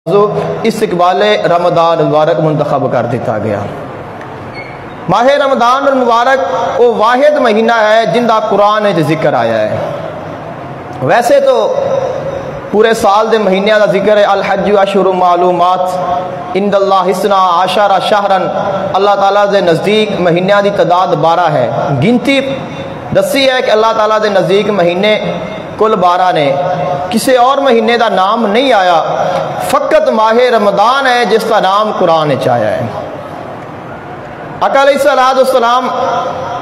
استقبال رمضان المبارک منتخب کر دیتا گیا۔ ماہ رمضان المبارک وہ واحد مہینہ ہے جن کا قرآن ذکر آیا ہے۔ ویسے تو پورے سال دے مہینوں کا ذکر ہے، الحج اشہر معلومات عند اللہ حسنا عشر شہرن، اللہ تعالیٰ دے نزدیک مہینوں کی تعداد 12 ہے۔ گنتی دسی ہے کہ اللہ تعالیٰ دے نزدیک مہینے کل 12 نے، کسی اور مہینے کا نام نہیں آیا، فقط ماہ رمضان ہے جس کا نام قرآن آیا ہے۔ آقا علیہ السلام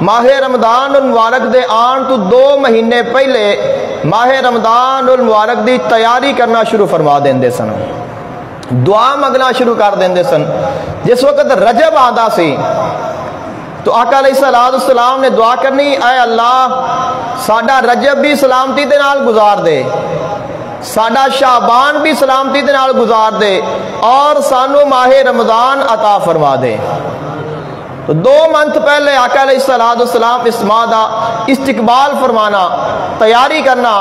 ماہ رمضان المبارک دے آن تو 2 مہینے پہلے ماہ رمضان المبارک دی تیاری کرنا شروع فرما دیندے سن، دعا منگنا شروع کر دیندے سن۔ جس وقت رجب آندا سی تو آقا علیہ السلام نے دعا کرنی، اے اللہ ساڈا رجب بھی سلامتی دے نال گزار دے، ساڈا شعبان بھی سلامتی دے نال گزار دے، اور سانو ماہ رمضان عطا فرما دے۔ تو 2 منتھ پہلے آقا علیہ السلام اس ماہ دا استقبال فرمانا، تیاری کرنا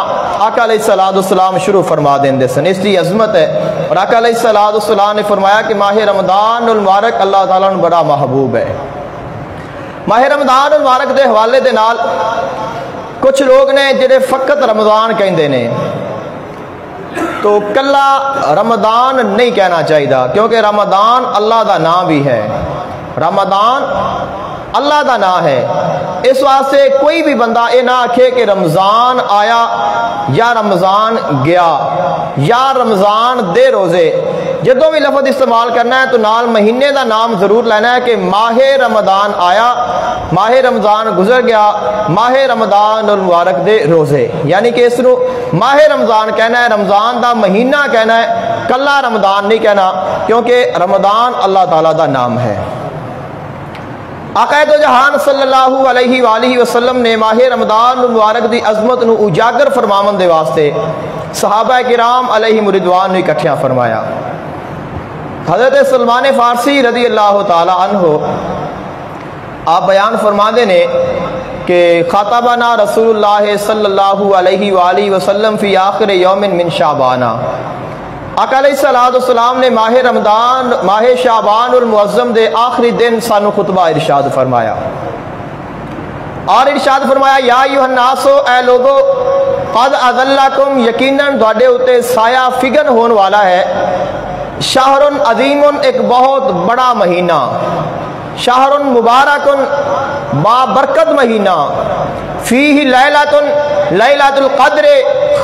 آقا علیہ السلام شروع فرما دیندے سن۔ اس کی عظمت ہے، اور آقا علیہ السلام نے فرمایا کہ ماہ رمضان المبارک اللہ تعالیٰ نے بڑا محبوب ہے۔ ماہ رمضان المبارک دے حوالے دے نال کچھ لوگ نے جڑے فقط رمضان کہندے نے، تو کلا رمضان نہیں کہنا چاہیے، کیونکہ رمضان اللہ دا نام بھی ہے، رمضان اللہ دا نام ہے۔ اس واسطے کوئی بھی بندہ یہ نہ آکھے کہ رمضان آیا یا رمضان گیا یا رمضان دے روزے، جدوں بھی لفظ استعمال کرنا ہے تو نال مہینے دا نام ضرور لینا ہے کہ ماہ رمضان آیا، ماہ رمضان گزر گیا، ماہ رمضان المبارک دے روزے، یعنی کہ اس نو ماہ رمضان کہنا ہے، رمضان دا مہینہ کہنا ہے، کلا رمضان نہیں کہنا، کیونکہ رمضان اللہ تعالیٰ دا نام ہے۔ آقا دو جہان صلی اللہ علیہ وآلہ وسلم نے ماہ رمضان المبارک دی عظمت نو اجاگر فرماون دے واسطے صحابہ کرام علیہم رضوان نے اکٹھیاں فرمایا۔ حضرت سلمان فارسی رضی اللہ تعالی عنہ آپ بیان فرماندے نے کہ خاطبنا رسول اللہ صلی اللہ علیہ وآلہ وسلم فی آخر یوم من شعبانہ، آقا علیہ السلام نے ماہ رمضان ماہ شعبان المعظم دے آخری دن سانو خطبہ ارشاد فرمایا، اور ارشاد فرمایا یا ایھا الناس، اے لوگو، قد اذلکم، یقیناً تواڈے اوتے سایہ فگن ہون والا ہے، شہر عظیم، ایک بہت بڑا مہینہ، شہر مبارک، بابرکت مہینہ، فیہ لیلۃ القدر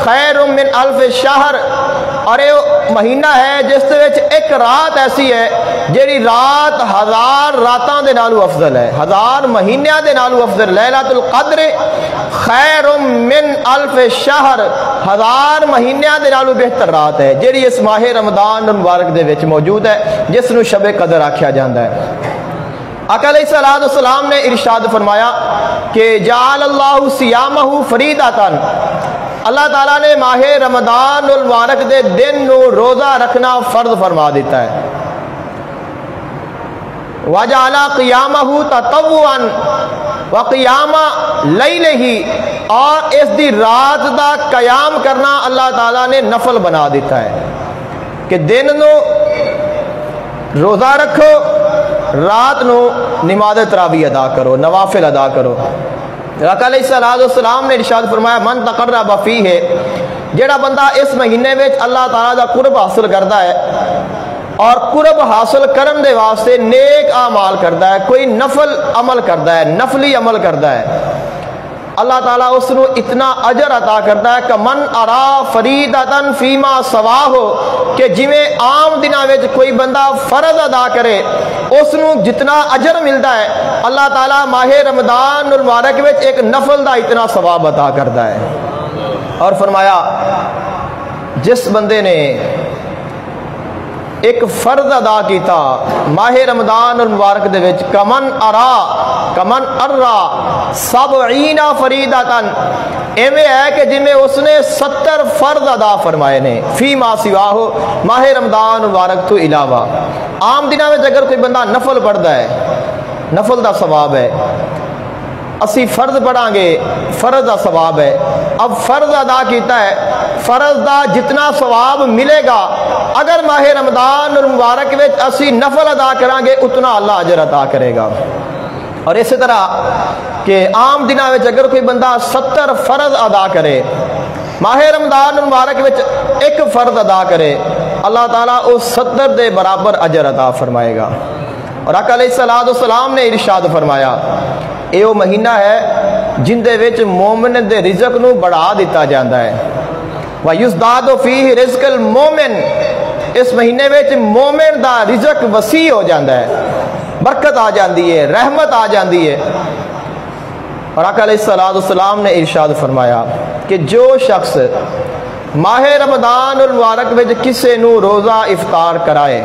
خیر من الف شہر، اور یہ مہینہ ہے جس دے وچ ایک رات ایسی ہے جیڑی رات 1000 راتاں دے نالو افضل ہے، 1000 مہینیاں دے نالو افضل۔ لیلۃ القدر خیر من الف شہر، 1000 مہینیاں دے نالو بہتر رات ہے جیڑی اس ماہ رمضان المبارک دے وچ موجود ہے، جس نو شب قدر آکھیا جاندا ہے۔ آقا علیہ السلام نے ارشاد فرمایا کہ جعل اللہ صیامہ فریضۃ، اللہ تعالیٰ نے ماہ رمضان المبارک دے دن نو روزہ رکھنا فرض فرما دیتا ہے۔ وجعل قیامہ تطوعا وقیام لیلہ، اور اس دی رات دا قیام کرنا اللہ تعالیٰ نے نفل بنا دیتا ہے کہ دن نو روزہ رکھو، رات نو نماز تراویح ادا کرو، نوافل ادا کرو۔ آقا علیہ السلام نے ارشاد فرمایا من تقرب فیہ، جیڑا بندہ اس مہینے میں اللہ تعالیٰ دا قرب حاصل کرتا ہے اور قرب حاصل کرن دے واسطے نیک اعمال کرتا ہے، کوئی نفل عمل کرتا ہے، نفلی عمل کرتا ہے، اللہ تعالیٰ اس نو اتنا اجر عطا کرتا ہے کہ من ارا فریدتن فیما سواہ، کہ جویں عام دنوں میں کوئی بندہ فرض ادا کرے اس نو جتنا اجر ملتا ہے، اللہ تعالیٰ ماہ رمضان المبارک میں ایک نفل دا اتنا ثواب عطا کرتا ہے۔ اور فرمایا جس بندے نے ایک فرض ادا کیتا ماہ رمضان المبارک دے وچ، کمن ارا 70 فریدتن، ایویں ہے کہ جنہیں اس نے 70 فرض ادا فرمائے نے، فی ما سواہ، ماہ رمضان مبارک تو علاوہ۔ عام دنوں میں اگر کوئی بندہ نفل پڑھتا ہے، نفل دا ثواب ہے، اسی فرض پڑھاں گے فرض دا ثواب ہے، اب فرض ادا کیتا ہے، فرض دا جتنا ثواب ملے گا اگر ماہ رمضان المبارک وچ اسی نفل ادا کریں گے اتنا اللہ اجر عطا کرے گا۔ اور اسی طرح کہ عام دنوں میں اگر کوئی بندہ 70 فرض ادا کرے، ماہ رمضان المبارک وچ ایک فرض ادا کرے، اللہ تعالیٰ اس 70 دے برابر اجر عطا فرمائے گا۔ اور آقا علیہ السلام نے ارشاد فرمایا یہ وہ مہینہ ہے جن دے وچ مومن دے رزق نو بڑھا دیتا جاتا ہے، وَيُزْدَادُ فِيهِ رِزْقُ الْمُؤْمِنِ، اس مہینے وچ مومن دا رزق وسیع ہو جاتا ہے، برکت آ جاندی ہے، رحمت آ جاندی ہے۔ اور آقا علیہ السلام نے ارشاد فرمایا کہ جو شخص ماہ رمضان المبارک وچ کسے نو روزہ افطار کرائے،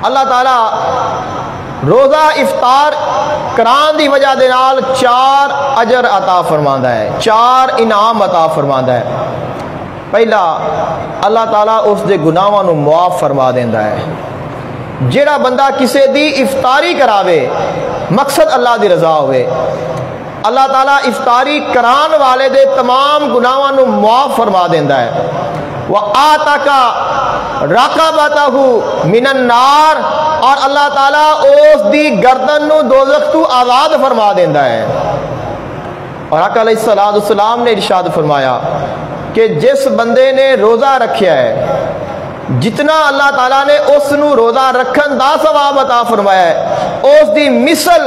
اللہ تعالیٰ روزہ افطار کران دی وجہ دے نال 4 اجر عطا فرماندا ہے، 4 انعام عطا فرماندا ہے۔ پہلا اللہ تعالیٰ اس دے گناہاں نو معاف فرما دیندا ہے۔ جیڑا بندہ کسے دی افطاری کراوے مقصد اللہ دی رضا ہوئے، اللہ تعالیٰ افطاری کران والے دے تمام گناہاں نو معاف فرما دیندا ہے۔ وَآتَكَ رَقَبَتَهُ مِنَ النَّارِ، اور اللہ تعالیٰ اس دی گردن نو دوزخ تو آزاد فرما دیندا ہے۔ اور آقا علیہ السلام نے ارشاد فرمایا کہ جس بندے نے روزہ رکھیا ہے جتنا اللہ تعالیٰ نے اس نو روزہ رکھن دا ثواب عطا فرمایا ہے اس دی مثل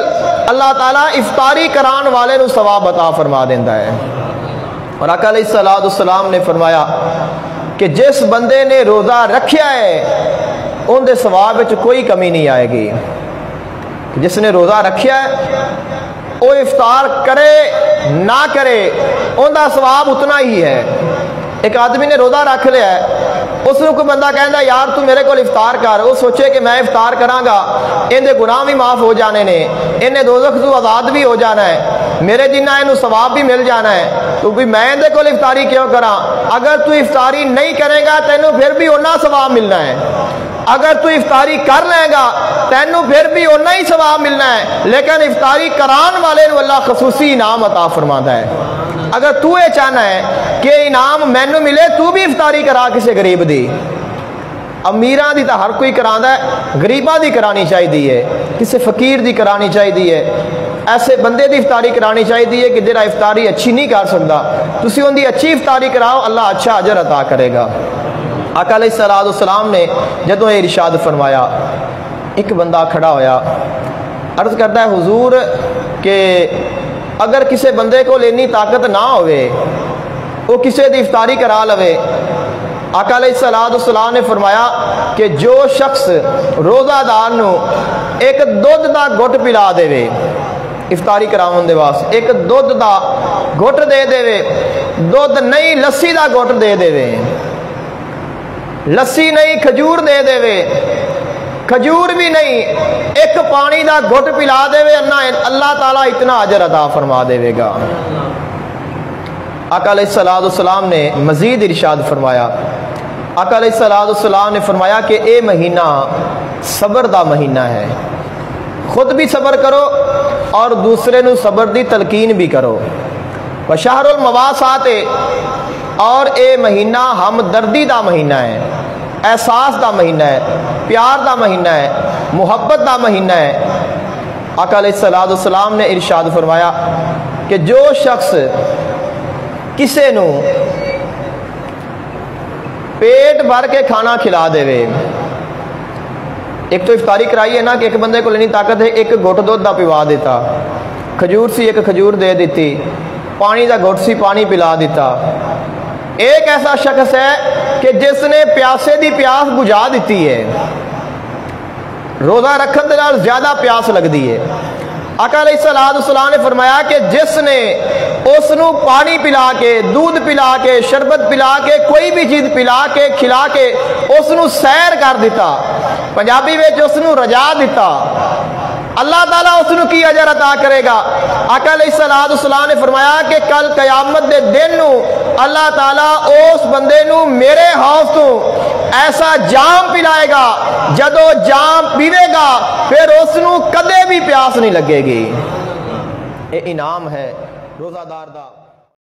اللہ تعالیٰ افطاری کران والے نو ثواب عطا فرما دیندا ہے۔ اور آقا علیہ السلام نے فرمایا کہ جس بندے نے روزہ رکھیا ہے ان دے ثواب وچ کوئی کمی نہیں آئے گی۔ جس نے روزہ رکھیا ہے وہ افطار کرے نہ کرے ان دا ثواب اتنا ہی ہے۔ ایک آدمی نے روزہ رکھ لیا ہے، اس کو کوئی بندہ کہندا یار تو میرے کو افطار کر، وہ سوچے کہ میں افطار کراں گا ان دے گناہ بھی معاف ہو جانے نے، انہیں دوزخ تو آزاد بھی ہو جانا ہے، میرے جنہ انہوں ثواب بھی مل جانا ہے، تو بھی میں ان دے کو افطاری کیوں کراں؟ اگر تو افطاری نہیں کرے گا تینوں پھر بھی اتنا ثواب ملنا ہے، اگر تو افطاری کر لے گا تینوں پھر بھی اتنا ہی ثواب ملنا ہے، لیکن افطاری کران والے نو اللہ خصوصی انعام عطا فرماتا ہے۔ اگر تو یہ چاہنا ہے کہ انعام مینو ملے تو بھی افطاری کرا کسی غریب دی، امیراں دی تو ہر کوئی کراندا ہے، غریباں دی کرانی چاہیے، کسی فقیر دی کرانی چاہیے، ایسے بندے دی افطاری کرانی چاہیے کہ جڑا افطاری اچھی نہیں کر سکتا، تسی ان دی اچھی افطاری کراؤ، اللہ اچھا اجر عطا کرے گا۔ آقا علیہ السلام نے جدوں یہ ارشاد فرمایا ایک بندہ کھڑا ہویا عرض کرتا ہے حضور کہ اگر کسی بندے کو لینی طاقت نہ ہوئے وہ کسی دی افطاری کرا لوے، آقا علیہ السلام نے فرمایا کہ جو شخص روزہ دار نو ایک دودھ دا گھٹ پلا دے وے افطاری کراون دے واسطے، ایک دودھ دا گھٹ دے دے وے، دودھ نہیں لسی دا گھٹ دے دے وے، لسی نہیں کھجور دے دے وے، کھجور بھی نہیں ایک پانی دا گھٹ پلا دے وے، اللہ تعالیٰ اتنا اجر عطا فرما دے وے گا۔ آقا علیہ السلام نے مزید ارشاد فرمایا، آقا علیہ السلام نے فرمایا کہ اے مہینہ صبر دا مہینہ ہے، خود بھی صبر کرو اور دوسرے نو صبر دی تلقین بھی کرو۔ وشہر المواسات، اور اے مہینہ ہمدردی دا مہینہ ہے، احساس دا مہینہ ہے، پیار دا مہینہ ہے، محبت دا مہینہ ہے۔ آقا علیہ السلام نے ارشاد فرمایا کہ جو شخص کسے نو پیٹ بھر کے کھانا کھلا دے وے، ایک تو افطاری کرائی ہے نا کہ ایک بندے کو لینی طاقت ہے، ایک گھٹ دودھ دا پیوا دیتا، کھجور سی ایک کھجور دے دیتی، پانی دا گھٹ سی پانی پلا دیتا۔ ایک ایسا شخص ہے کہ جس نے پیاسے دی پیاس بجھا دیتی ہے، روزہ رکھن دے نال زیادہ پیاس لگدی ہے۔ آقا علیہ السلام نے فرمایا کہ جس نے اس نو پانی پلا کے، دودھ پلا کے، شربت پلا کے، کوئی بھی چیز پلا کے کھلا کے اس نو سیر کر دیتا، پنجابی میں اس نو رجا دیتا، اللہ تعالیٰ اس نو کی اجر عطا کرے گا۔ آقا علیہ السلام نے فرمایا کہ کل قیامت دے دن نو اللہ تعالیٰ اس بندے نو میرے ہاتھ تو ایسا جام پلائے گا، جدو جام پیوے گا پھر اس نو کدے بھی پیاس نہیں لگے گی۔ انعام ہے روزہ دار دا